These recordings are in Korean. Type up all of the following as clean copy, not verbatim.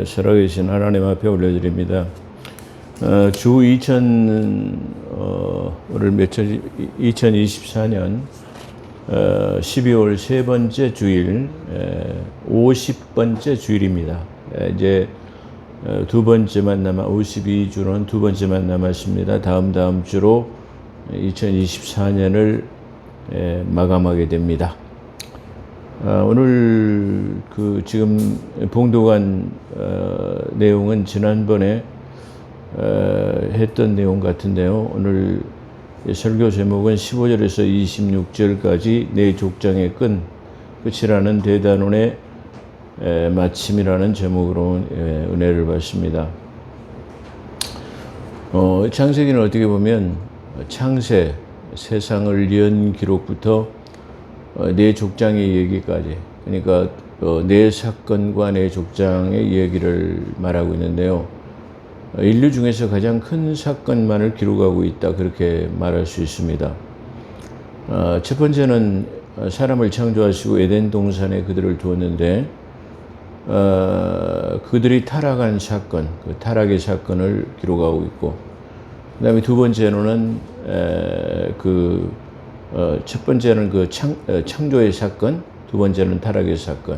살아계신 하나님 앞에 올려드립니다. 주 2024년 12월 세 번째 주일, 50번째 주일입니다. 이제 두 번째만 52주는 두 번째만 남았습니다. 다음 주로 2024년을 마감하게 됩니다. 오늘 지금 봉독한 내용은 지난번에 했던 내용 같은데요. 오늘 설교 제목은 15절에서 26절까지 내 족장의 끝이라는 대단원의 마침이라는 제목으로 은혜를 받습니다. 창세기는 어떻게 보면 창세, 세상을 연 기록부터 내 족장의 얘기까지, 그러니까 내 사건과 내 족장의 얘기를 말하고 있는데요. 인류 중에서 가장 큰 사건만을 기록하고 있다, 그렇게 말할 수 있습니다. 첫 번째는 사람을 창조하시고 에덴 동산에 그들을 두었는데 그들이 타락한 사건, 그 타락의 사건을 기록하고 있고, 그 다음에 두 번째로는 첫 번째는 창조의 사건, 두 번째는 타락의 사건,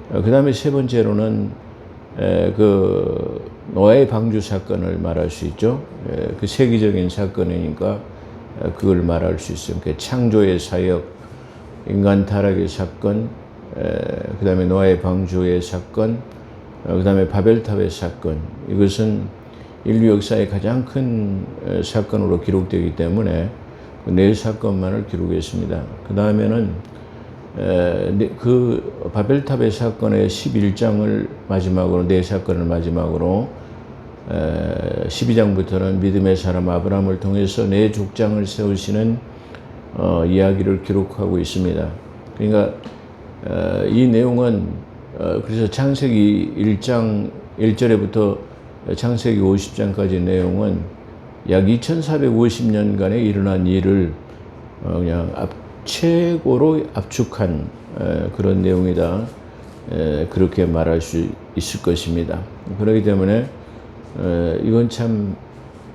그 다음에 세 번째로는 노아의 방주 사건을 말할 수 있죠. 그 세계적인 사건이니까 그걸 말할 수 있어요. 창조의 사역, 인간 타락의 사건, 그 다음에 노아의 방주의 사건, 그 다음에 바벨탑의 사건. 이것은 인류 역사의 가장 큰 사건으로 기록되기 때문에 네 사건만을 기록했습니다. 그 다음에는 그 바벨탑의 사건의 11장을 마지막으로, 네 사건을 마지막으로 12장부터는 믿음의 사람 아브라함을 통해서 네 족장을 세우시는 이야기를 기록하고 있습니다. 그러니까 이 내용은 그래서 창세기 1장 1절에부터 창세기 50장까지 내용은 약 2450년간에 일어난 일을 그냥 최고로 압축한 그런 내용이다, 그렇게 말할 수 있을 것입니다. 그렇기 때문에 이건 참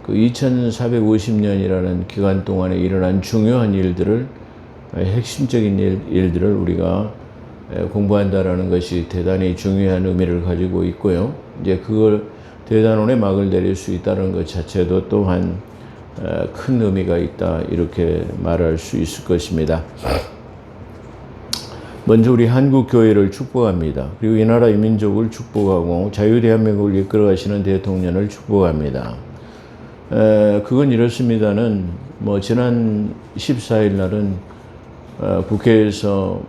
2450년이라는 기간 동안에 일어난 중요한 일들을, 핵심적인 일들을 우리가 공부한다라는 것이 대단히 중요한 의미를 가지고 있고요. 이제 그걸 대단원의 막을 내릴 수 있다는 것 자체도 또한 큰 의미가 있다, 이렇게 말할 수 있을 것입니다. 먼저 우리 한국교회를 축복합니다. 그리고 이 나라 이 민족을 축복하고 자유대한민국을 이끌어가시는 대통령을 축복합니다. 그건 이렇습니다는 지난 14일 날은 국회에서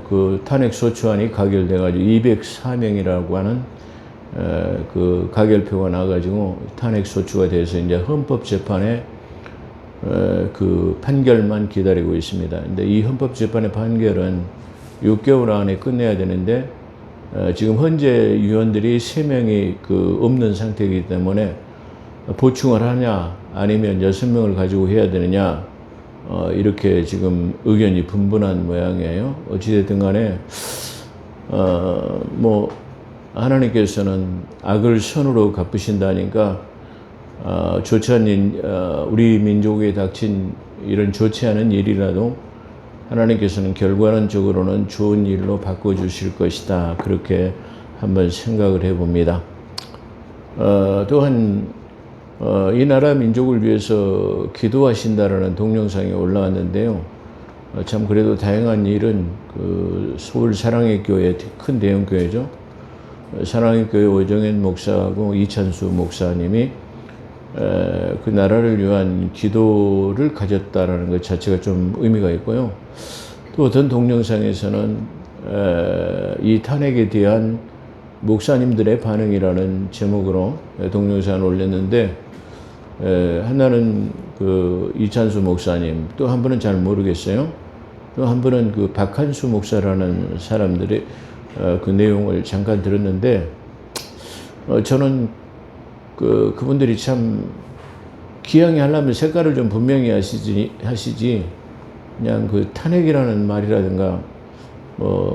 그 탄핵소추안이 가결돼가지고 204명이라고 하는 그 가결표가 나가지고 탄핵소추가 돼서 이제 헌법재판에 그 판결만 기다리고 있습니다. 근데 이 헌법재판의 판결은 6개월 안에 끝내야 되는데 지금 현재 위원들이 3명이 없는 상태이기 때문에 보충을 하냐 아니면 6명을 가지고 해야 되느냐, 이렇게 지금 의견이 분분한 모양이에요. 어찌됐든 간에 하나님께서는 악을 선으로 갚으신다니까 좋지 않은 우리 민족에 닥친 이런 좋지 않은 일이라도 하나님께서는 결과론적으로는 좋은 일로 바꿔주실 것이다, 그렇게 한번 생각을 해봅니다. 또한 이 나라 민족을 위해서 기도하신다라는 동영상이 올라왔는데요. 참 그래도 다행한 일은 서울 사랑의 교회, 큰 대형 교회죠. 사랑의 교회 오정현 목사하고 이찬수 목사님이 그 나라를 위한 기도를 가졌다라는 것 자체가 좀 의미가 있고요. 또 어떤 동영상에서는 이 탄핵에 대한 목사님들의 반응이라는 제목으로 동영상을 올렸는데, 하나는 이찬수 목사님, 또 한 분은 잘 모르겠어요. 또 한 분은 박한수 목사라는 사람들의 그 내용을 잠깐 들었는데, 저는 그분들이 참 기양이 하려면 색깔을 좀 분명히 하시지, 그냥 탄핵이라는 말이라든가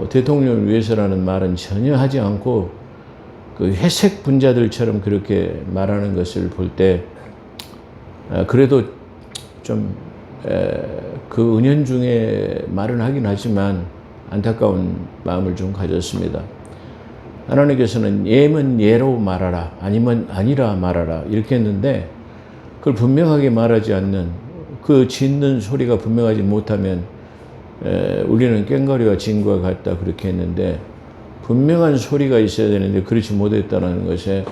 대통령을 위해서라는 말은 전혀 하지 않고 그 회색 분자들처럼 그렇게 말하는 것을 볼 때 그래도 좀 그 은연중에 말은 하긴 하지만 안타까운 마음을 좀 가졌습니다. 하나님께서는 예면 예로 말하라, 아니면 아니라 말하라 이렇게 했는데 그걸 분명하게 말하지 않는 그 짖는 소리가 분명하지 못하면 우리는 꽹과리와 진과 같다 그렇게 했는데 분명한 소리가 있어야 되는데 그렇지 못했다는 것에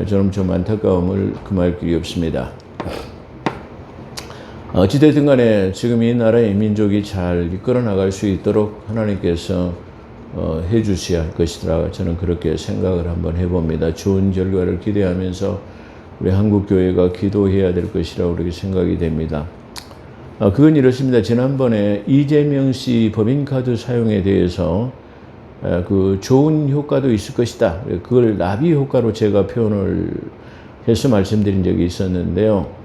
저는 좀 안타까움을 금할 길이 없습니다. 어찌됐든 간에 지금 이 나라의 민족이 잘 이끌어 나갈 수 있도록 하나님께서 해 주셔야 할 것이라 저는 그렇게 생각을 한번 해봅니다. 좋은 결과를 기대하면서 우리 한국교회가 기도해야 될 것이라고 그렇게 생각이 됩니다. 그건 이렇습니다. 지난번에 이재명 씨 법인카드 사용에 대해서 그 좋은 효과도 있을 것이다. 그걸 나비 효과로 제가 표현을 해서 말씀드린 적이 있었는데요.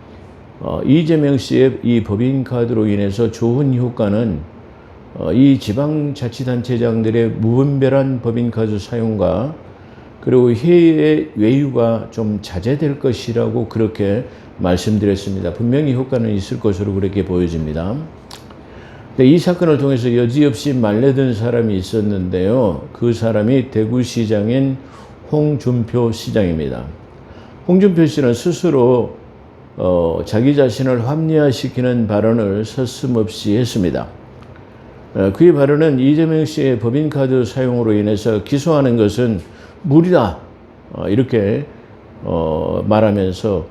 이재명 씨의 이 법인카드로 인해서 좋은 효과는 이 지방자치단체장들의 무분별한 법인카드 사용과 그리고 해외 외유가 좀 자제될 것이라고 그렇게 말씀드렸습니다. 분명히 효과는 있을 것으로 그렇게 보여집니다. 이 사건을 통해서 여지없이 말려든 사람이 있었는데요. 그 사람이 대구시장인 홍준표 시장입니다. 홍준표 씨는 스스로 자기 자신을 합리화시키는 발언을 서슴없이 했습니다. 그의 발언은 이재명 씨의 법인카드 사용으로 인해서 기소하는 것은 무리다 이렇게 말하면서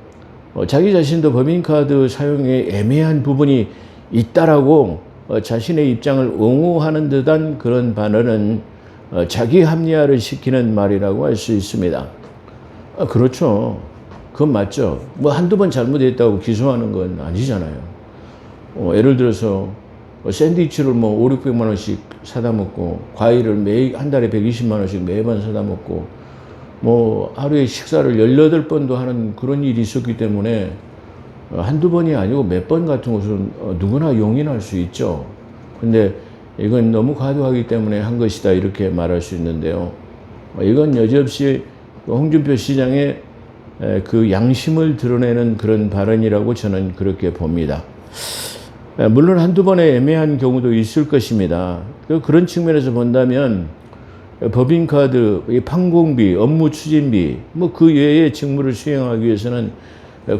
자기 자신도 법인카드 사용에 애매한 부분이 있다라고 자신의 입장을 옹호하는 듯한 그런 발언은 자기 합리화를 시키는 말이라고 할 수 있습니다. 그렇죠. 그건 맞죠. 뭐 한두 번 잘못했다고 기소하는 건 아니잖아요. 예를 들어서 샌드위치를 뭐 5, 600만 원씩 사다 먹고 과일을 한 달에 120만 원씩 매번 사다 먹고 뭐 하루에 식사를 18번도 하는 그런 일이 있었기 때문에 한두 번이 아니고 몇 번 같은 것은 누구나 용인할 수 있죠. 근데 이건 너무 과도하기 때문에 한 것이다 이렇게 말할 수 있는데요. 이건 여지없이 홍준표 시장의 그 양심을 드러내는 그런 발언이라고 저는 그렇게 봅니다. 물론 한두 번의 애매한 경우도 있을 것입니다. 그런 측면에서 본다면 법인카드, 판공비, 업무 추진비, 뭐 그 외의 직무를 수행하기 위해서는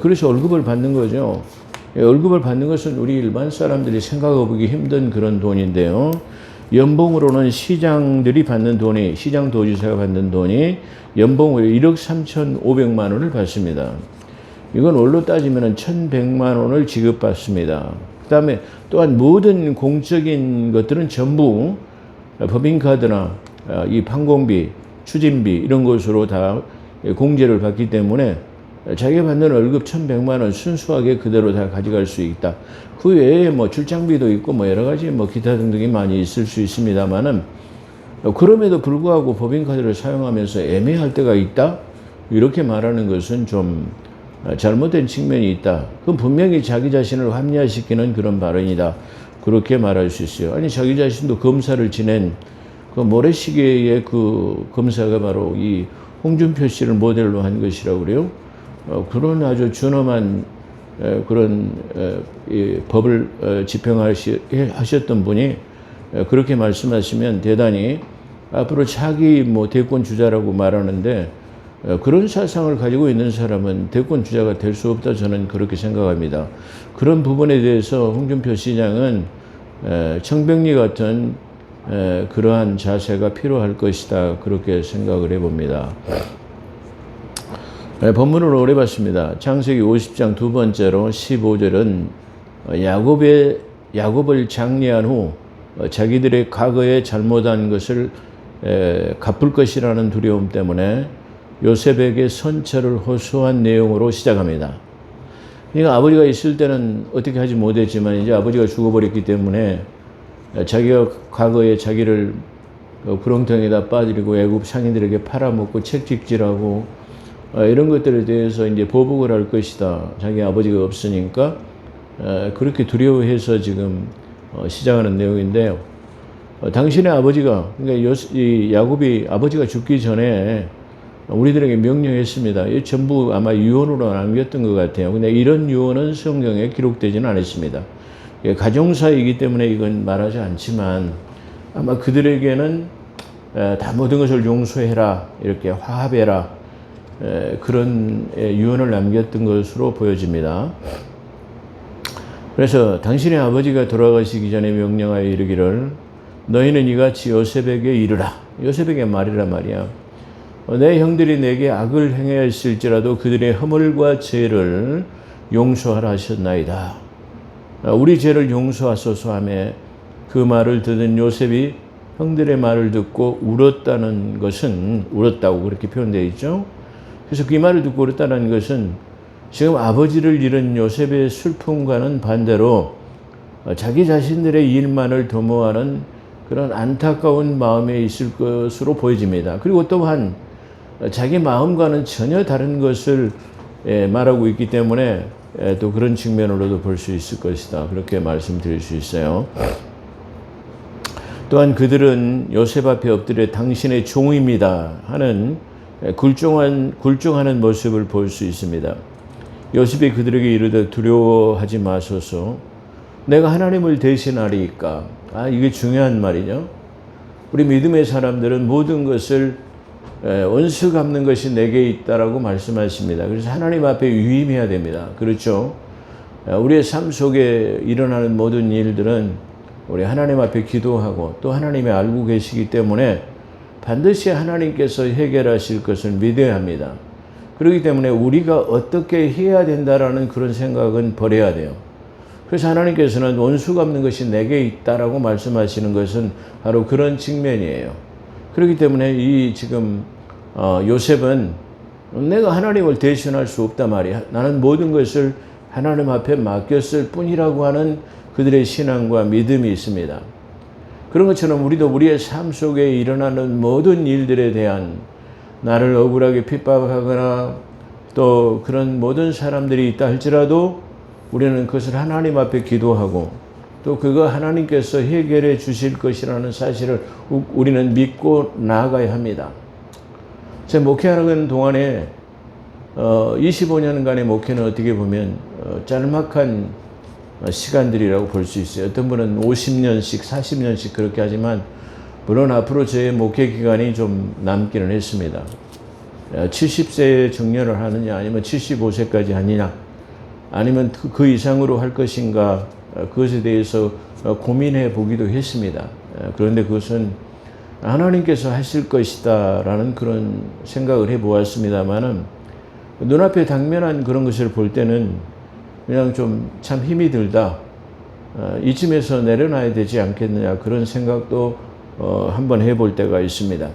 그래서 월급을 받는 거죠. 월급을 받는 것은 우리 일반 사람들이 생각해보기 힘든 그런 돈인데요. 연봉으로는 시장들이 받는 돈이, 시장 도지사가 받는 돈이 연봉으로 1억 3,500만 원을 받습니다. 이건 원로 따지면 1,100만 원을 지급받습니다. 그 다음에 또한 모든 공적인 것들은 전부 법인카드나 이 판공비, 추진비 이런 것으로 다 공제를 받기 때문에 자기가 받는 월급 1,100만 원 순수하게 그대로 다 가져갈 수 있다. 그 외에 뭐 출장비도 있고 뭐 여러 가지 뭐 기타 등등이 많이 있을 수 있습니다만은 그럼에도 불구하고 법인카드를 사용하면서 애매할 때가 있다? 이렇게 말하는 것은 좀 잘못된 측면이 있다. 그건 분명히 자기 자신을 합리화시키는 그런 발언이다. 그렇게 말할 수 있어요. 아니 자기 자신도 검사를 지낸 그 모래시계의 그 검사가 바로 이 홍준표 씨를 모델로 한 것이라고 그래요. 그런 아주 준엄한 그런 법을 집행하셨던 분이 그렇게 말씀하시면 대단히 앞으로 자기 뭐 대권 주자라고 말하는데 그런 사상을 가지고 있는 사람은 대권 주자가 될 수 없다 저는 그렇게 생각합니다. 그런 부분에 대해서 홍준표 시장은 청백리 같은 그러한 자세가 필요할 것이다 그렇게 생각을 해봅니다. 본문을 오래 봤습니다. 창세기 50장 두 번째로 15절은 야곱을 장례한 후 자기들의 과거에 잘못한 것을 갚을 것이라는 두려움 때문에 요셉에게 선처를 호소한 내용으로 시작합니다. 그러니까 아버지가 있을 때는 어떻게 하지 못했지만 이제 아버지가 죽어버렸기 때문에 자기가 과거에 자기를 구렁텅이에다 빠뜨리고 애굽 상인들에게 팔아먹고 채찍질하고 이런 것들에 대해서 이제 보복을 할 것이다. 자기 아버지가 없으니까 그렇게 두려워해서 지금 시작하는 내용인데요. 당신의 아버지가, 그러니까 이 야곱이 아버지가 죽기 전에 우리들에게 명령했습니다. 이 전부 아마 유언으로 남겼던 것 같아요. 근데 이런 유언은 성경에 기록되지는 않았습니다. 가정사이기 때문에 이건 말하지 않지만 아마 그들에게는 다 모든 것을 용서해라, 이렇게 화합해라, 그런 유언을 남겼던 것으로 보여집니다. 그래서 당신의 아버지가 돌아가시기 전에 명령하여 이르기를 너희는 이같이 요셉에게 이르라. 요셉에게 말이라 말이야. 내 형들이 내게 악을 행하였을지라도 그들의 허물과 죄를 용서하라 하셨나이다. 우리 죄를 용서하소서 하며 그 말을 듣은 요셉이 형들의 말을 듣고 울었다는 것은, 울었다고 그렇게 표현되어 있죠. 그래서 그 말을 듣고 울었다는 것은 지금 아버지를 잃은 요셉의 슬픔과는 반대로 자기 자신들의 일만을 도모하는 그런 안타까운 마음에 있을 것으로 보여집니다. 그리고 또한 자기 마음과는 전혀 다른 것을 말하고 있기 때문에 또 그런 측면으로도 볼 수 있을 것이다. 그렇게 말씀드릴 수 있어요. 또한 그들은 요셉 앞에 엎드려 당신의 종입니다 하는 굴종하는 모습을 볼 수 있습니다. 요셉이 그들에게 이르되 두려워하지 마소서. 내가 하나님을 대신하리이까. 이게 중요한 말이죠. 우리 믿음의 사람들은 모든 것을 원수 갚는 것이 내게 있다라고 말씀하십니다. 그래서 하나님 앞에 유임해야 됩니다. 그렇죠? 우리의 삶 속에 일어나는 모든 일들은 우리 하나님 앞에 기도하고 또 하나님이 알고 계시기 때문에 반드시 하나님께서 해결하실 것을 믿어야 합니다. 그렇기 때문에 우리가 어떻게 해야 된다라는 그런 생각은 버려야 돼요. 그래서 하나님께서는 원수 갚는 것이 내게 있다라고 말씀하시는 것은 바로 그런 측면이에요. 그렇기 때문에 이 지금 요셉은 내가 하나님을 대신할 수 없단 말이야. 나는 모든 것을 하나님 앞에 맡겼을 뿐이라고 하는 그들의 신앙과 믿음이 있습니다. 그런 것처럼 우리도 우리의 삶 속에 일어나는 모든 일들에 대한 나를 억울하게 핍박하거나 또 그런 모든 사람들이 있다 할지라도 우리는 그것을 하나님 앞에 기도하고 또 그거 하나님께서 해결해 주실 것이라는 사실을 우리는 믿고 나아가야 합니다. 제가 목회하는 동안에 25년간의 목회는 어떻게 보면 짤막한 시간들이라고 볼 수 있어요. 어떤 분은 50년씩 40년씩 그렇게 하지만 물론 앞으로 제 목회 기간이 좀 남기는 했습니다. 70세에 정년을 하느냐 아니면 75세까지 하느냐 아니면 그 이상으로 할 것인가 그것에 대해서 고민해 보기도 했습니다. 그런데 그것은 하나님께서 하실 것이다 라는 그런 생각을 해 보았습니다만은 눈앞에 당면한 그런 것을 볼 때는 그냥 좀 참 힘이 들다. 이쯤에서 내려놔야 되지 않겠느냐 그런 생각도 한번 해볼 때가 있습니다.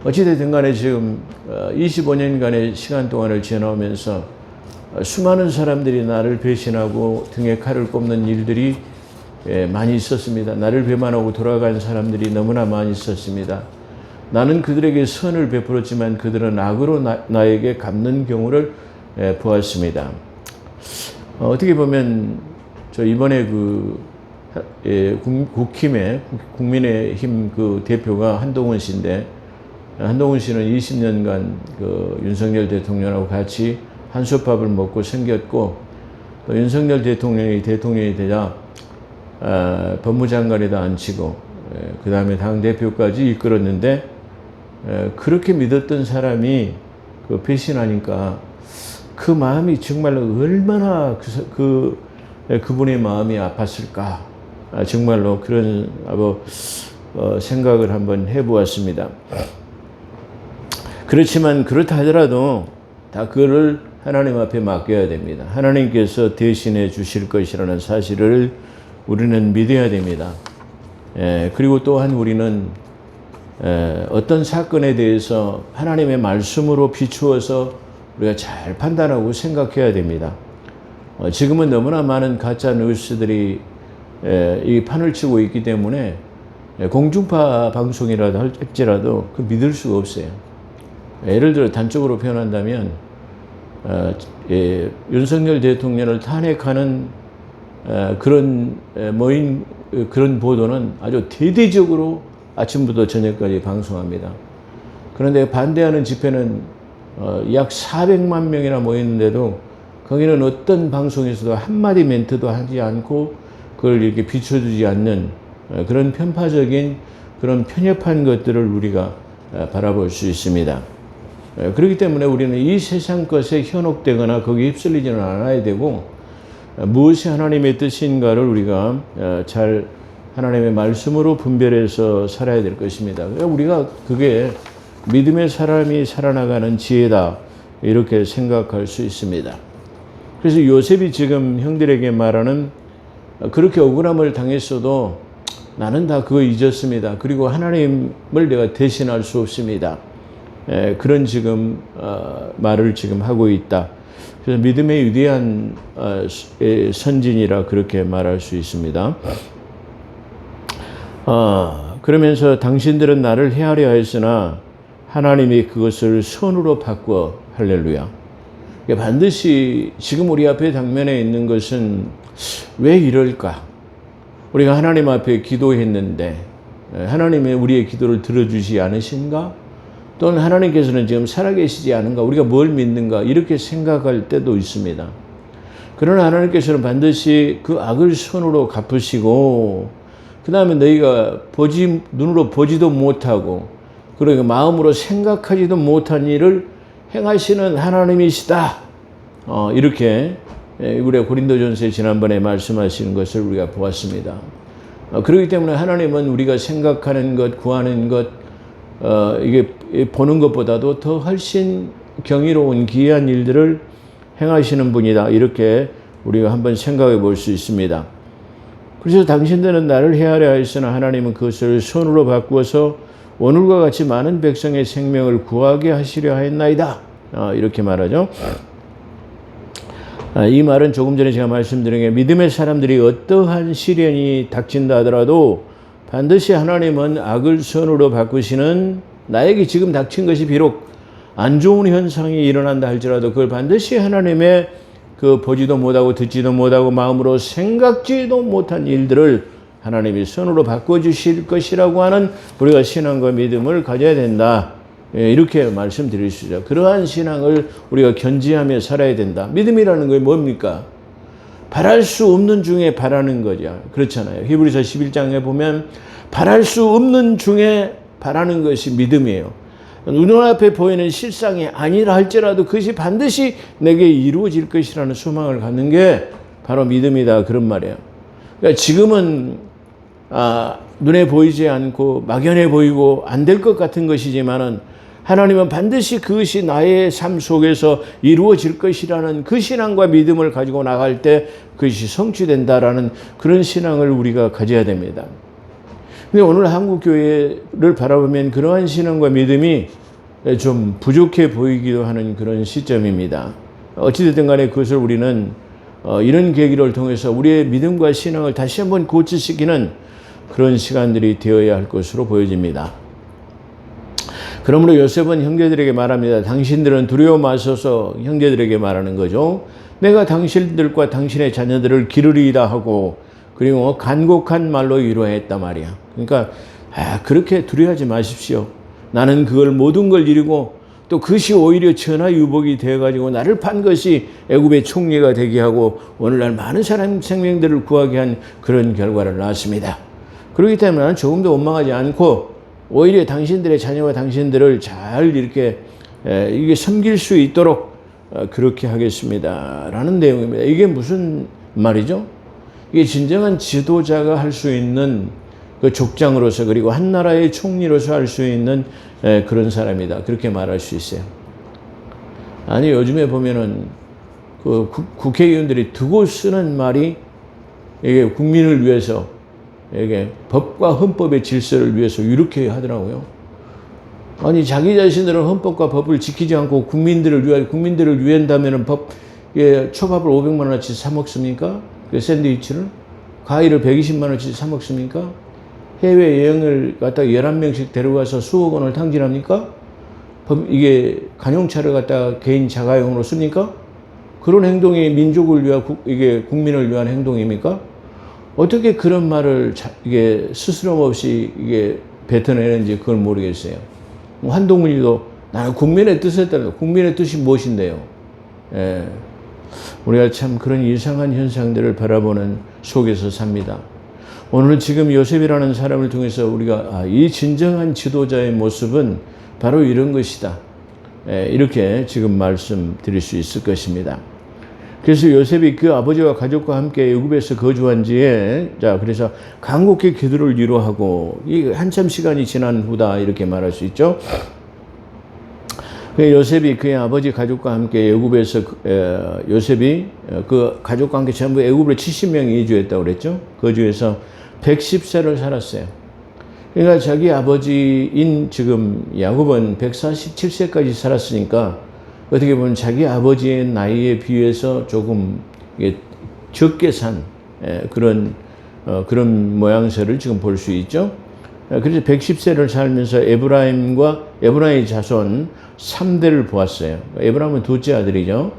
어찌됐든 간에 지금 25년간의 시간 동안을 지나오면서 수많은 사람들이 나를 배신하고 등에 칼을 꼽는 일들이 많이 있었습니다. 나를 배반하고 돌아간 사람들이 너무나 많이 있었습니다. 나는 그들에게 선을 베풀었지만 그들은 악으로 나에게 갚는 경우를 보았습니다. 어떻게 보면 저 이번에 국힘의 국민의힘 그 대표가 한동훈 씨인데 한동훈 씨는 20년간 그 윤석열 대통령하고 같이 한솥밥을 먹고 생겼고 또 윤석열 대통령이 되자 법무장관에다 앉히고 그 다음에 당대표까지 이끌었는데 그렇게 믿었던 사람이 그 배신하니까 그 마음이 정말로 얼마나 그분의 마음이 아팠을까 정말로 그런 생각을 한번 해보았습니다. 그렇지만 그렇다 하더라도 다 그거를 하나님 앞에 맡겨야 됩니다. 하나님께서 대신해 주실 것이라는 사실을 우리는 믿어야 됩니다. 그리고 또한 우리는 어떤 사건에 대해서 하나님의 말씀으로 비추어서 우리가 잘 판단하고 생각해야 됩니다. 지금은 너무나 많은 가짜 뉴스들이 이 판을 치고 있기 때문에 공중파 방송이라도 할지라도 그 믿을 수가 없어요. 예를 들어 단적으로 표현한다면 윤석열 대통령을 탄핵하는 그런 모임 그런 보도는 아주 대대적으로 아침부터 저녁까지 방송합니다. 그런데 반대하는 집회는 약 400만 명이나 모였는데도 거기는 어떤 방송에서도 한마디 멘트도 하지 않고 그걸 이렇게 비춰주지 않는 그런 편파적인 그런 편협한 것들을 우리가 바라볼 수 있습니다. 그렇기 때문에 우리는 이 세상 것에 현혹되거나 거기에 휩쓸리지는 않아야 되고 무엇이 하나님의 뜻인가를 우리가 잘 하나님의 말씀으로 분별해서 살아야 될 것입니다. 우리가 그게 믿음의 사람이 살아나가는 지혜다 이렇게 생각할 수 있습니다. 그래서 요셉이 지금 형들에게 말하는 그렇게 억울함을 당했어도 나는 다 그거 잊었습니다. 그리고 하나님을 내가 대신할 수 없습니다. 그런 지금 말을 지금 하고 있다. 그래서 믿음의 위대한 선진이라 그렇게 말할 수 있습니다. 그러면서 당신들은 나를 헤아려 하였으나 하나님이 그것을 선으로 바꾸어 할렐루야. 반드시 지금 우리 앞에 당면에 있는 것은 왜 이럴까? 우리가 하나님 앞에 기도했는데 하나님이 우리의 기도를 들어주지 않으신가? 또는 하나님께서는 지금 살아계시지 않은가? 우리가 뭘 믿는가? 이렇게 생각할 때도 있습니다. 그러나 하나님께서는 반드시 그 악을 선으로 갚으시고 그 다음에 너희가 눈으로 보지도 못하고 그러니까 마음으로 생각하지도 못한 일을 행하시는 하나님이시다. 이렇게 우리가 고린도전서에 지난번에 말씀하시는 것을 우리가 보았습니다. 그렇기 때문에 하나님은 우리가 생각하는 것, 구하는 것, 이게 보는 것보다도 더 훨씬 경이로운 기이한 일들을 행하시는 분이다. 이렇게 우리가 한번 생각해 볼 수 있습니다. 그래서 당신들은 나를 헤아려 하였으나 하나님은 그것을 손으로 바꾸어서 오늘과 같이 많은 백성의 생명을 구하게 하시려 하였나이다. 이렇게 말하죠. 이 말은 조금 전에 제가 말씀드린 게 믿음의 사람들이 어떠한 시련이 닥친다 하더라도 반드시 하나님은 악을 선으로 바꾸시는 나에게 지금 닥친 것이 비록 안 좋은 현상이 일어난다 할지라도 그걸 반드시 하나님의 그 보지도 못하고 듣지도 못하고 마음으로 생각지도 못한 일들을 하나님이 선으로 바꿔주실 것이라고 하는 우리가 신앙과 믿음을 가져야 된다. 이렇게 말씀드릴 수 있죠. 그러한 신앙을 우리가 견지하며 살아야 된다. 믿음이라는 게 뭡니까? 바랄 수 없는 중에 바라는 거죠. 그렇잖아요. 히브리서 11장에 보면 바랄 수 없는 중에 바라는 것이 믿음이에요. 눈앞에 보이는 실상이 아니라 할지라도 그것이 반드시 내게 이루어질 것이라는 소망을 갖는 게 바로 믿음이다. 그런 말이에요. 그러니까 지금은 눈에 보이지 않고 막연해 보이고 안 될 것 같은 것이지만은 하나님은 반드시 그것이 나의 삶 속에서 이루어질 것이라는 그 신앙과 믿음을 가지고 나갈 때 그것이 성취된다라는 그런 신앙을 우리가 가져야 됩니다. 근데 오늘 한국교회를 바라보면 그러한 신앙과 믿음이 좀 부족해 보이기도 하는 그런 시점입니다. 어찌됐든 간에 그것을 우리는 이런 계기를 통해서 우리의 믿음과 신앙을 다시 한번 고치시키는 그런 시간들이 되어야 할 것으로 보여집니다. 그러므로 요셉은 형제들에게 말합니다. 당신들은 두려워 마소서. 형제들에게 말하는 거죠. 내가 당신들과 당신의 자녀들을 기르리이다 하고 그리고 간곡한 말로 위로했단 말이야. 그러니까 그렇게 두려워하지 마십시오. 나는 그걸 모든 걸 이루고 또 그것이 오히려 천하유복이 되어가지고 나를 판 것이 애굽의 총리가 되게 하고 오늘날 많은 사람 생명들을 구하게 한 그런 결과를 낳았습니다. 그렇기 때문에 나는 조금도 원망하지 않고 오히려 당신들의 자녀와 당신들을 잘 이렇게 이게 섬길 수 있도록 그렇게 하겠습니다. 라는 내용입니다. 이게 무슨 말이죠? 이게 진정한 지도자가 할 수 있는 그 족장으로서 그리고 한 나라의 총리로서 할 수 있는 그런 사람이다. 그렇게 말할 수 있어요. 아니 요즘에 보면은 그 국회의원들이 두고 쓰는 말이 이게 국민을 위해서 이게 법과 헌법의 질서를 위해서 이렇게 하더라고요. 아니 자기 자신들은 헌법과 법을 지키지 않고 국민들을 위한다면은 초밥을 500만 원어치 사 먹습니까? 그 샌드위치를 과일을 120만 원어치 사 먹습니까? 해외 여행을 갖다가 11명씩 데려가서 수억 원을 탕진합니까? 이게 관용차를 갖다가 개인 자가용으로 씁니까? 그런 행동이 민족을 위한 이게 국민을 위한 행동입니까? 어떻게 그런 말을 이게 스스럼 없이 이게 뱉어내는지 그걸 모르겠어요. 한동훈이도 나는 국민의 뜻에 따라 국민의 뜻이 무엇인데요? 예. 우리가 참 그런 이상한 현상들을 바라보는 속에서 삽니다. 오늘은 지금 요셉이라는 사람을 통해서 우리가 이 진정한 지도자의 모습은 바로 이런 것이다. 이렇게 지금 말씀드릴 수 있을 것입니다. 그래서 요셉이 그 아버지와 가족과 함께 애굽에서 거주한 지에 그래서 간곡히 기도를 위로하고 이 한참 시간이 지난 후다 이렇게 말할 수 있죠. 요셉이 그의 아버지 가족과 함께 애굽에서 요셉이 그 가족과 함께 전부 애굽으로 70명이 이주했다고 그랬죠. 그 중에서 110세를 살았어요. 그러니까 자기 아버지인 지금 야곱은 147세까지 살았으니까 어떻게 보면 자기 아버지의 나이에 비해서 조금 적게 산 그런 모양새를 지금 볼 수 있죠. 그래서 110세를 살면서 에브라임의 자손 3대를 보았어요. 에브라임은 둘째 아들이죠.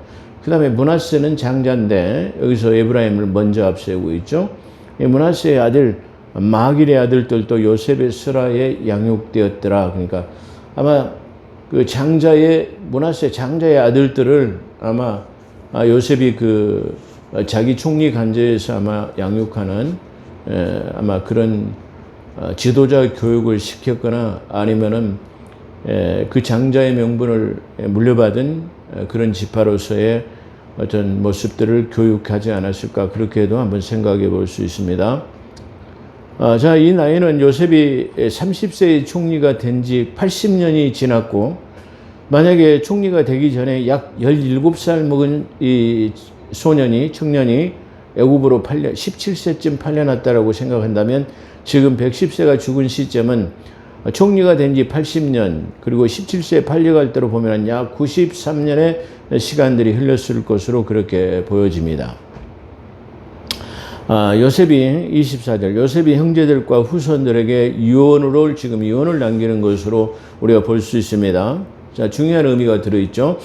그 다음에 므낫세는 장자인데 여기서 에브라임을 먼저 앞세우고 있죠. 므낫세의 아들 마길의 아들들도 요셉의 스라에 양육되었더라. 그러니까 아마 그 므낫세 장자의 아들들을 아마 요셉이 그 자기 총리 간제에서 아마 양육하는 아마 그런 지도자 교육을 시켰거나 아니면은 그 장자의 명분을 물려받은 그런 지파로서의 어떤 모습들을 교육하지 않았을까 그렇게도 한번 생각해 볼 수 있습니다. 자, 이 나이는 요셉이 30세의 총리가 된 지 80년이 지났고 만약에 총리가 되기 전에 약 17살 먹은 이 청년이 애굽으로 17세쯤 팔려났다라고 생각한다면 지금 110세가 죽은 시점은 총리가 된 지 80년 그리고 17세에 팔려갈 때로 보면 약 93년의 시간들이 흘렀을 것으로 그렇게 보여집니다. 요셉이 24절 요셉이 형제들과 후손들에게 유언을 남기는 것으로 우리가 볼 수 있습니다. 자, 중요한 의미가 들어있죠.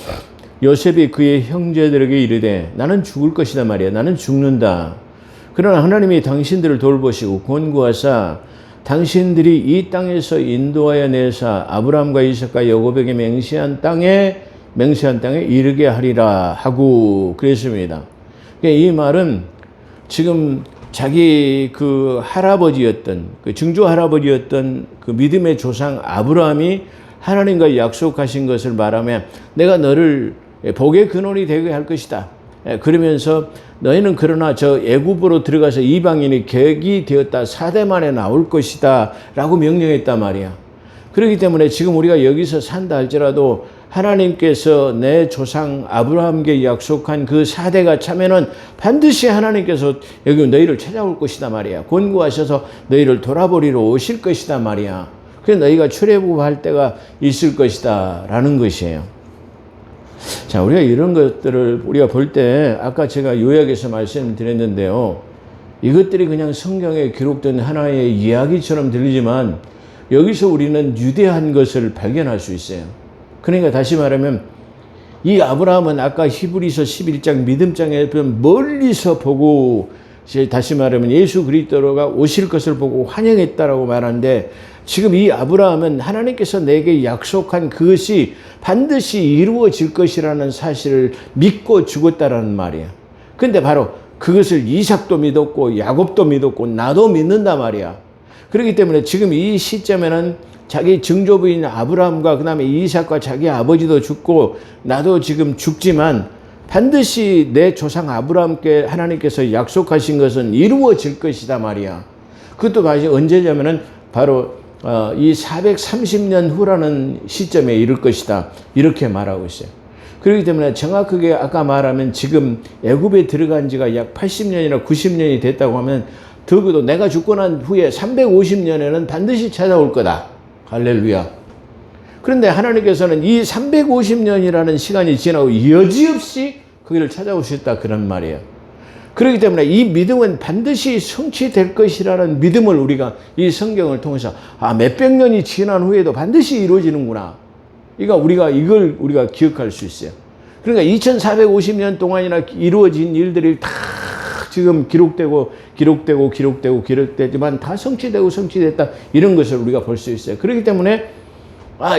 요셉이 그의 형제들에게 이르되 나는 죽을 것이다 말이야. 나는 죽는다. 그러나 하나님이 당신들을 돌보시고 권고하사 당신들이 이 땅에서 인도하여 내사 아브라함과 이삭과 야곱에게 맹세한 땅에 이르게 하리라 하고 그랬습니다. 이 말은 지금 자기 그 할아버지였던 그 증조 할아버지였던 그 믿음의 조상 아브라함이 하나님과 약속하신 것을 말하며 내가 너를 복의 근원이 되게 할 것이다. 그러면서 너희는 그러나 저 애굽으로 들어가서 이방인이 객이 되었다 4대 만에 나올 것이다 라고 명령했단 말이야. 그렇기 때문에 지금 우리가 여기서 산다 할지라도 하나님께서 내 조상 아브라함께 약속한 그 4대가 차면은 반드시 하나님께서 여기 너희를 찾아올 것이다 말이야. 권고하셔서 너희를 돌아보리러 오실 것이다 말이야. 그래서 너희가 출애굽할 때가 있을 것이다 라는 것이에요. 자, 우리가 이런 것들을 우리가 볼 때 아까 제가 요약해서 말씀드렸는데요. 이것들이 그냥 성경에 기록된 하나의 이야기처럼 들리지만 여기서 우리는 유대한 것을 발견할 수 있어요. 그러니까 다시 말하면 이 아브라함은 아까 히브리서 11장 믿음장에 멀리서 보고 다시 말하면 예수 그리스도가 오실 것을 보고 환영했다라고 말하는데 지금 이 아브라함은 하나님께서 내게 약속한 그것이 반드시 이루어질 것이라는 사실을 믿고 죽었다라는 말이야. 근데 바로 그것을 이삭도 믿었고 야곱도 믿었고 나도 믿는단 말이야. 그렇기 때문에 지금 이 시점에는 자기 증조부인 아브라함과 그 다음에 이삭과 자기 아버지도 죽고 나도 지금 죽지만 반드시 내 조상 아브라함께 하나님께서 약속하신 것은 이루어질 것이다 말이야. 그것도 언제냐면은 바로 이 430년 후라는 시점에 이를 것이다. 이렇게 말하고 있어요. 그렇기 때문에 정확하게 아까 말하면 지금 애굽에 들어간 지가 약 80년이나 90년이 됐다고 하면 적어도 내가 죽고 난 후에 350년에는 반드시 찾아올 거다. 할렐루야. 그런데 하나님께서는 이 350년이라는 시간이 지나고 여지없이 거기를 찾아오셨다 그런 말이에요. 그렇기 때문에 이 믿음은 반드시 성취될 것이라는 믿음을 우리가 이 성경을 통해서 몇백 년이 지난 후에도 반드시 이루어지는구나. 그러니까 이걸 우리가 기억할 수 있어요. 그러니까 2450년 동안이나 이루어진 일들이 다 지금 기록되지만 다 성취됐다. 이런 것을 우리가 볼 수 있어요. 그렇기 때문에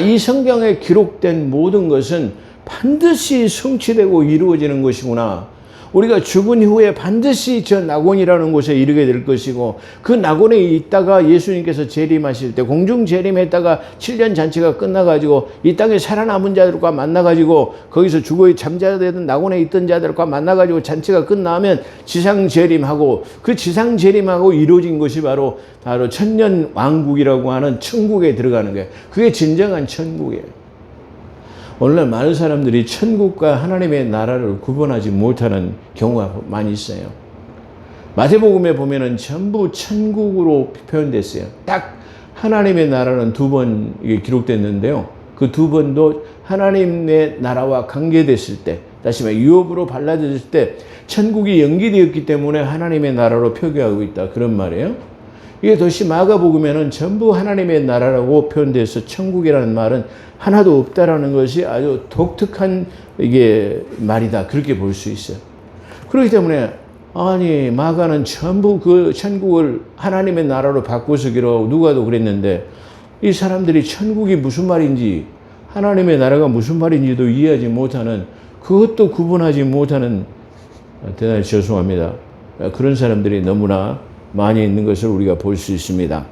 이 성경에 기록된 모든 것은 반드시 성취되고 이루어지는 것이구나. 우리가 죽은 후에 반드시 저 낙원이라는 곳에 이르게 될 것이고, 그 낙원에 있다가 예수님께서 재림하실 때, 공중 재림했다가 7년 잔치가 끝나가지고 이 땅에 살아남은 자들과 만나가지고, 거기서 죽어 잠자되던 낙원에 있던 자들과 만나가지고 잔치가 끝나면 지상 재림하고, 그 지상 재림하고 이루어진 것이 바로 천년 왕국이라고 하는 천국에 들어가는 거예요. 그게 진정한 천국이에요. 오늘날 많은 사람들이 천국과 하나님의 나라를 구분하지 못하는 경우가 많이 있어요. 마태복음에 보면은 전부 천국으로 표현됐어요. 딱 하나님의 나라는 2번 기록됐는데요. 그 2번도 하나님의 나라와 관계됐을 때, 다시 말해 유업으로 발라졌을 때 천국이 연기되었기 때문에 하나님의 나라로 표기하고 있다. 그런 말이에요. 이게 도시 마가복음에는 전부 하나님의 나라라고 표현돼서 천국이라는 말은 하나도 없다라는 것이 아주 독특한 이게 말이다. 그렇게 볼 수 있어요. 그렇기 때문에 마가는 전부 그 천국을 하나님의 나라로 바꾸시기로 하고 누가도 그랬는데, 이 사람들이 천국이 무슨 말인지, 하나님의 나라가 무슨 말인지도 이해하지 못하는, 그것도 구분하지 못하는, 대단히 죄송합니다. 그런 사람들이 너무나 많이 있는 것을 우리가 볼 수 있습니다.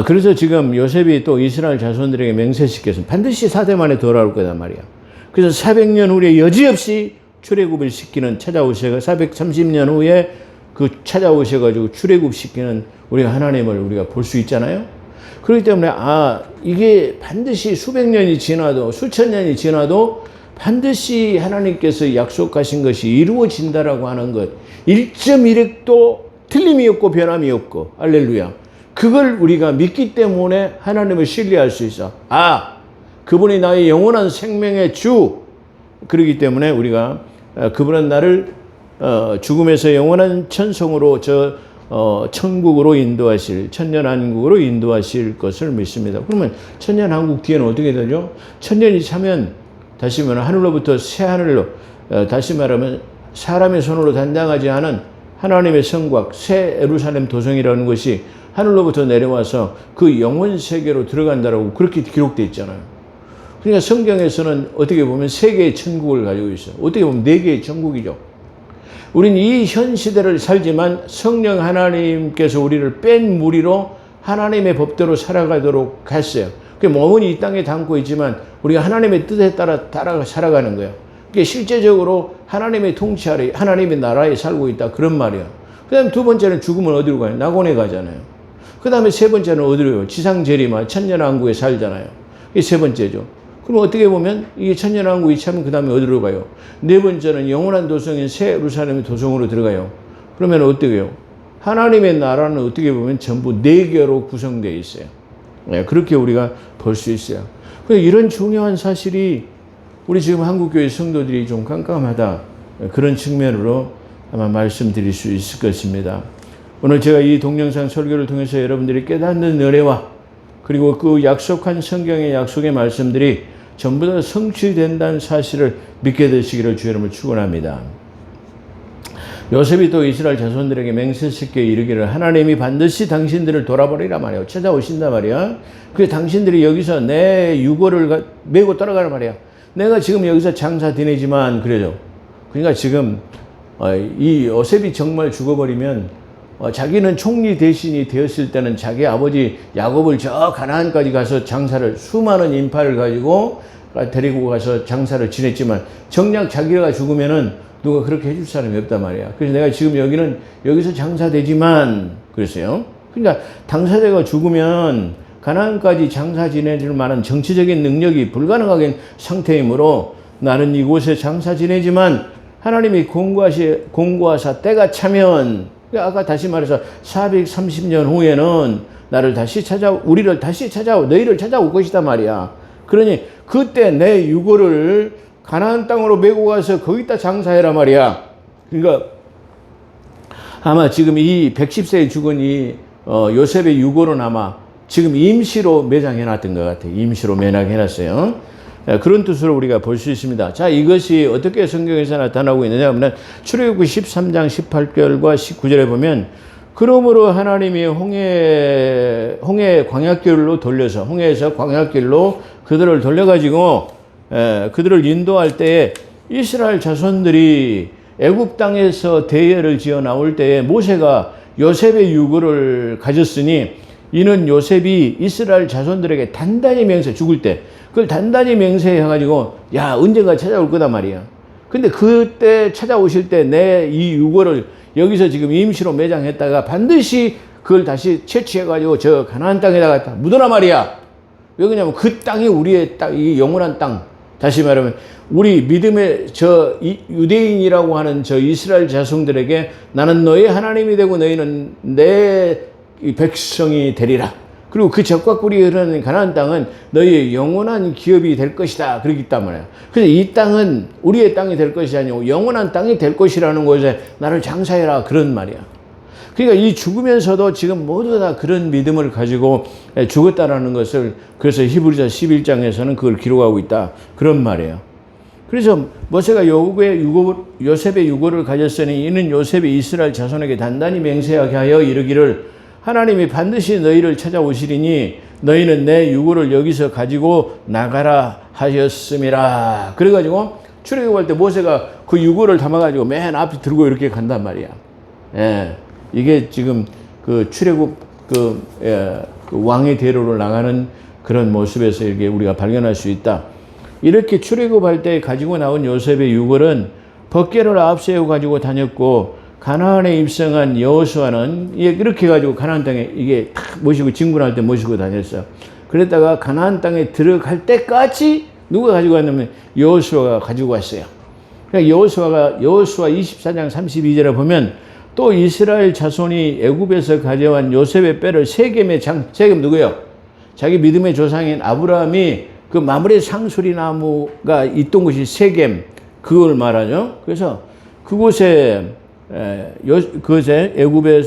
그래서 지금 요셉이 또 이스라엘 자손들에게 맹세시켜서 반드시 4대 만에 돌아올 거단 말이야. 그래서 400년 후에 여지없이 출애굽을 시키는, 430년 후에 그 찾아오셔가지고 출애굽시키는 우리가 하나님을 우리가 볼 수 있잖아요. 그렇기 때문에 이게 반드시 수백 년이 지나도, 수천 년이 지나도 반드시 하나님께서 약속하신 것이 이루어진다라고 하는 것, 1.1핵도 틀림이 없고 변함이 없고, 할렐루야. 그걸 우리가 믿기 때문에 하나님을 신뢰할 수 있어. 그분이 나의 영원한 생명의 주. 그렇기 때문에 우리가 그분은 나를 죽음에서 영원한 천성으로 천국으로 인도하실, 천년왕국으로 인도하실 것을 믿습니다. 그러면 천년왕국 뒤에는 어떻게 되죠? 천년이 차면 다시 말하면 하늘로부터 새 하늘로, 다시 말하면 사람의 손으로 단장하지 않은 하나님의 성곽, 새 예루살렘 도성이라는 것이 하늘로부터 내려와서 그 영원 세계로 들어간다라고 그렇게 기록되어 있잖아요. 그러니까 성경에서는 어떻게 보면 3개의 천국을 가지고 있어요. 어떻게 보면 4개의 천국이죠. 우리는 이 현 시대를 살지만 성령 하나님께서 우리를 뺀 무리로 하나님의 법대로 살아가도록 했어요. 그 몸은 이 땅에 담고 있지만 우리가 하나님의 뜻에 따라 살아가는 거예요. 그게 실제적으로 하나님의 통치 아래, 하나님의 나라에 살고 있다. 그런 말이에요. 그 다음에 2번째는 죽으면 어디로 가요? 낙원에 가잖아요. 그 다음에 3번째는 어디로 가요? 지상 재림하 천년왕국에 살잖아요. 이게 3번째죠. 그럼 어떻게 보면 이게 천년왕국이 차면 그 다음에 어디로 가요? 4번째는 영원한 도성인 새 예루살렘의 도성으로 들어가요. 그러면 어떻게 해요? 하나님의 나라는 어떻게 보면 전부 4개로 구성되어 있어요. 네, 그렇게 우리가 볼 수 있어요. 이런 중요한 사실이 우리 지금 한국교회 성도들이 좀 깜깜하다, 그런 측면으로 아마 말씀드릴 수 있을 것입니다. 오늘 제가 이 동영상 설교를 통해서 여러분들이 깨닫는 은혜와 그리고 그 약속한 성경의 약속의 말씀들이 전부 다 성취된다는 사실을 믿게 되시기를 주 이름으로 축원합니다. 요셉이 또 이스라엘 자손들에게 맹세시켜 이르기를 하나님이 반드시 당신들을 돌아보리라 말이야. 찾아오신다 말이야. 그 당신들이 여기서 내 유고를 메고 떠나가란 말이야. 내가 지금 여기서 장사 지내지만 그래요. 그러니까 지금 이 요셉이 정말 죽어버리면 자기는 총리 대신이 되었을 때는 자기 아버지 야곱을 저 가나안까지 가서 장사를, 수많은 인파를 가지고 데리고 가서 장사를 지냈지만 정작 자기가 죽으면은 누가 그렇게 해줄 사람이 없단 말이야. 그래서 내가 지금 여기서 장사되지만 그랬어요. 그러니까 당사자가 죽으면 가나안까지 장사 지내줄 만한 정치적인 능력이 불가능한 상태이므로 나는 이곳에 장사 지내지만 하나님이 공고하사 때가 차면, 아까 다시 말해서 430년 후에는 우리를 다시 찾아오, 너희를 찾아올 것이다 말이야. 그러니 그때 내 유고를 가나안 땅으로 메고 가서 거기다 장사해라 말이야. 그러니까 아마 지금 이 110세에 죽은 이 요셉의 유고는 아마 지금 임시로 매장해놨던 것 같아요. 임시로 매장해놨어요. 그런 뜻으로 우리가 볼 수 있습니다. 자, 이것이 어떻게 성경에서 나타나고 있느냐 하면 출애굽기 13장 18절과 19절에 보면 그러므로 하나님이 홍해 광야길로 돌려서 홍해에서 광야길로 그들을 돌려가지고 그들을 인도할 때에 이스라엘 자손들이 애굽 땅에서 대예를 지어 나올 때에 모세가 요셉의 유고를 가졌으니 이는 요셉이 이스라엘 자손들에게 단단히 맹세 죽을 때 그걸 단단히 맹세해가지고 야 언젠가 찾아올 거단 말이야. 근데 그때 찾아오실 때 내 이 유고를 여기서 지금 임시로 매장했다가 반드시 그걸 다시 채취해가지고 저 가나안 땅에다가 묻어라 말이야. 왜 그러냐면 그 땅이 우리의 땅, 이 영원한 땅. 다시 말하면 우리 믿음의 저 유대인이라고 하는 저 이스라엘 자손들에게 나는 너의 하나님이 되고 너희는 내 백성이 되리라. 그리고 그 젖과 꿀이 흐르는 가나안 땅은 너희의 영원한 기업이 될 것이다. 그렇기 때문에. 그래서 이 땅은 우리의 땅이 될 것이 아니고 영원한 땅이 될 것이라는 곳에 나를 장사해라. 그런 말이야. 그러니까 이 죽으면서도 지금 모두 다 그런 믿음을 가지고 죽었다라는 것을 그래서 히브리서 11장에서는 그걸 기록하고 있다. 그런 말이에요. 그래서 모세가 요셉의 유고를 가졌으니 이는 요셉이 이스라엘 자손에게 단단히 맹세하게 하여 이르기를 하나님이 반드시 너희를 찾아오시리니 너희는 내 유고를 여기서 가지고 나가라 하셨음이라. 그래가지고 출애굽할 때 모세가 그 유고를 담아가지고 맨 앞에 들고 이렇게 간단 말이야. 예, 이게 지금 그 출애굽 그 왕의 대로를 나가는 그런 모습에서 이렇게 우리가 발견할 수 있다. 이렇게 출애굽할 때 가지고 나온 요셉의 유골은 벗개를 앞세워 가지고 다녔고 가나안에 입성한 여호수아는 이렇게 가지고 가나안 땅에 이게 탁 모시고 진군할 때 모시고 다녔어요. 그랬다가 가나안 땅에 들어갈 때까지 누가 가지고 왔냐면 여호수아가 가지고 왔어요. 그러니까 여호수아 24장 32절에 보면 또 이스라엘 자손이 애굽에서 가져온 요셉의 뼈를 세겜 누구예요? 자기 믿음의 조상인 아브라함이 그 마므레 상수리 나무가 있던 곳이 세겜, 그걸 말하죠. 그래서 그곳에 애굽의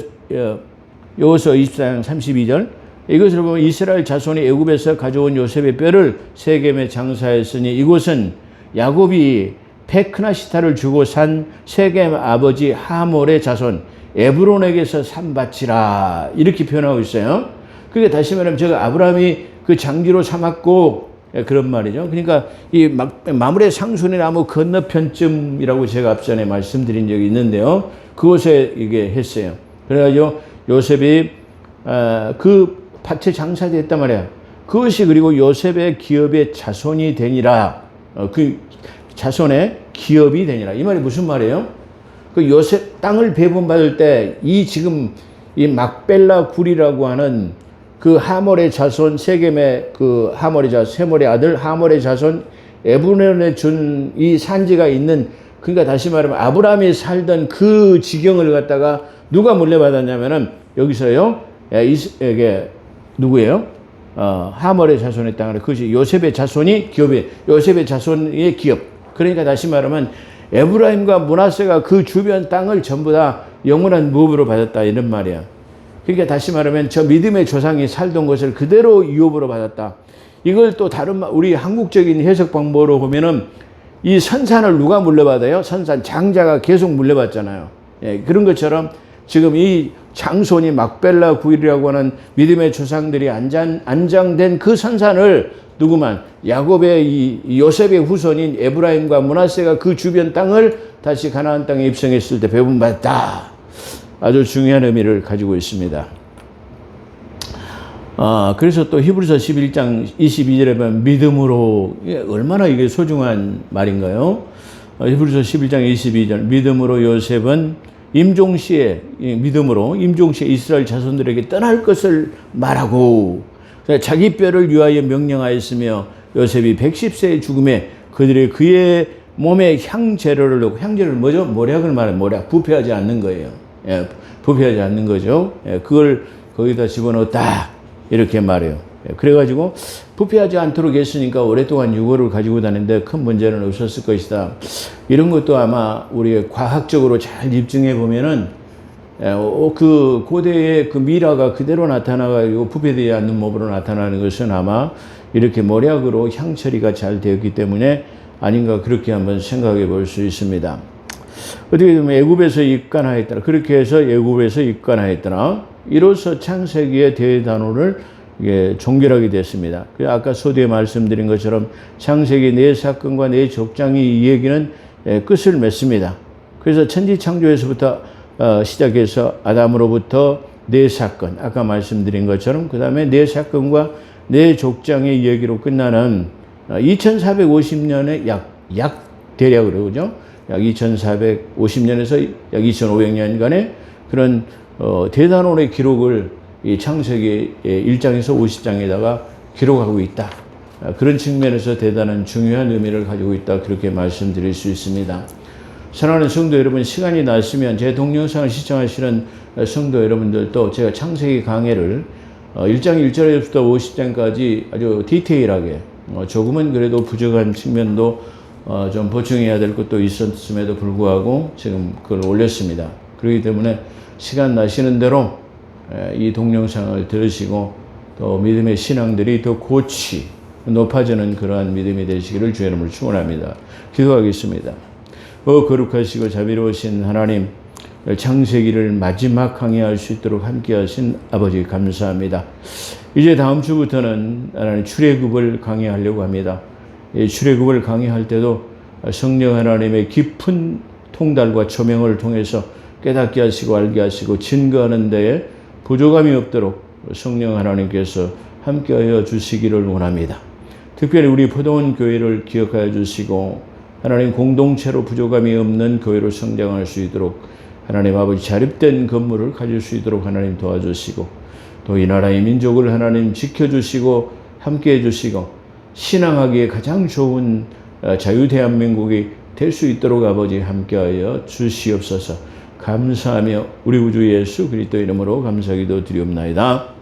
여호수아 24장 32절 이것을 보면 이스라엘 자손이 애굽에서 가져온 요셉의 뼈를 세겜에 장사했으니 이곳은 야곱이 페크나시타를 주고 산 세겜 아버지 하몰의 자손 에브론에게서 산 밭이라 이렇게 표현하고 있어요. 그게 다시 말하면 제가 아브라함이 그 장기로 삼았고 그런 말이죠. 그러니까 이 마므레 상수리 나무 건너편쯤이라고 제가 앞전에 말씀드린 적이 있는데요. 그곳에 이게 했어요. 그래가지고 요셉이 그 밭에 장사됐단 말이야. 그것이 그리고 요셉의 기업의 자손이 되니라. 그 자손의 기업이 되니라. 이 말이 무슨 말이에요? 그 요셉 땅을 배분받을 때 이 지금 이 막벨라 굴이라고 하는 그 하몰의 자손 세겜의 그 하몰의 자손 세몰의 아들 하몰의 자손 에브론에 준 이 산지가 있는 그러니까 다시 말하면 아브라함이 살던 그 지경을 갖다가 누가 물려받았냐면은 여기서요 이게 누구예요? 하몰의 자손의 땅을 그것이 요셉의 자손이 기업이 요셉의 자손의 기업. 그러니까 다시 말하면 에브라임과 므낫세가 그 주변 땅을 전부 다 영원한 무업으로 받았다 이런 말이야. 그러니까 다시 말하면 저 믿음의 조상이 살던 것을 그대로 유업으로 받았다. 이걸 또 다른 우리 한국적인 해석 방법으로 보면은 이 선산을 누가 물려받아요? 선산 장자가 계속 물려받잖아요. 예, 그런 것처럼 지금 이 장손이 막벨라 구일이라고 하는 믿음의 조상들이 안장된 그 선산을 누구만 야곱의 이 요셉의 후손인 에브라임과 므낫세가 그 주변 땅을 다시 가나안 땅에 입성했을 때 배분받았다. 아주 중요한 의미를 가지고 있습니다. 그래서 또 히브리서 11장 22절에 보면 믿음으로 얼마나 이게 소중한 말인가요? 히브리서 11장 22절 믿음으로 요셉은 임종시에 이스라엘 자손들에게 떠날 것을 말하고 자기 뼈를 위하여 명령하였으며 요셉이 110세의 죽음에 그들이 그의 몸에 향재료를 넣고 향재료를 뭐죠? 모략을 말해요. 모략. 부패하지 않는 거예요. 예, 부패하지 않는 거죠. 예, 그걸 거기다 집어넣었다. 이렇게 말해요. 예, 그래가지고 부패하지 않도록 했으니까 오랫동안 유골을 가지고 다니는데 큰 문제는 없었을 것이다. 이런 것도 아마 우리가 과학적으로 잘 입증해 보면은 그 고대의 그 미라가 그대로 나타나가지고 부패되지 않는 몸으로 나타나는 것은 아마 이렇게 모략으로 향처리가 잘 되었기 때문에 아닌가 그렇게 한번 생각해 볼 수 있습니다. 어떻게 보면 애굽에서 입간하였더라. 그렇게 해서 애굽에서 입간하였더라. 이로써 창세기의 대단원을 종결하게 됐습니다. 아까 서두에 말씀드린 것처럼 창세기 네 사건과 네 족장이 이 얘기는 끝을 맺습니다. 그래서 천지창조에서부터 시작해서 아담으로부터 네 사건, 아까 말씀드린 것처럼 그 다음에 네 사건과 네 족장의 얘기로 끝나는 2450년의 약 대략으로 그죠? 약 2450년에서 약 2500년간의 그런 대단원의 기록을 이 창세기 1장에서 50장에다가 기록하고 있다. 그런 측면에서 대단한 중요한 의미를 가지고 있다. 그렇게 말씀드릴 수 있습니다. 사랑하는 성도 여러분, 시간이 났으면 제 동영상을 시청하시는 성도 여러분들도 제가 창세기 강해를 1장 1절에부터 50장까지 아주 디테일하게 조금은 그래도 부족한 측면도 좀 보충해야 될 것도 있었음에도 불구하고 지금 그걸 올렸습니다. 그렇기 때문에 시간 나시는 대로 이 동영상을 들으시고 또 믿음의 신앙들이 더 높아지는 그러한 믿음이 되시기를 주의 이름으로 축원합니다. 기도하겠습니다. 거룩하시고 자비로우신 하나님, 창세기를 마지막 강의할 수 있도록 함께 하신 아버지 감사합니다. 이제 다음 주부터는 하나님 출애굽을 강의하려고 합니다. 이 출애굽을 강의할 때도 성령 하나님의 깊은 통달과 조명을 통해서 깨닫게 하시고 알게 하시고 증거하는 데에 부족함이 없도록 성령 하나님께서 함께하여 주시기를 원합니다. 특별히 우리 포도원 교회를 기억하여 주시고 하나님 공동체로 부족함이 없는 교회로 성장할 수 있도록 하나님 아버지 자립된 건물을 가질 수 있도록 하나님 도와주시고 또 이 나라의 민족을 하나님 지켜주시고 함께해 주시고 신앙하기에 가장 좋은 자유대한민국이 될 수 있도록 아버지 함께하여 주시옵소서. 감사하며 우리 구주 예수 그리스도 이름으로 감사기도 드리옵나이다.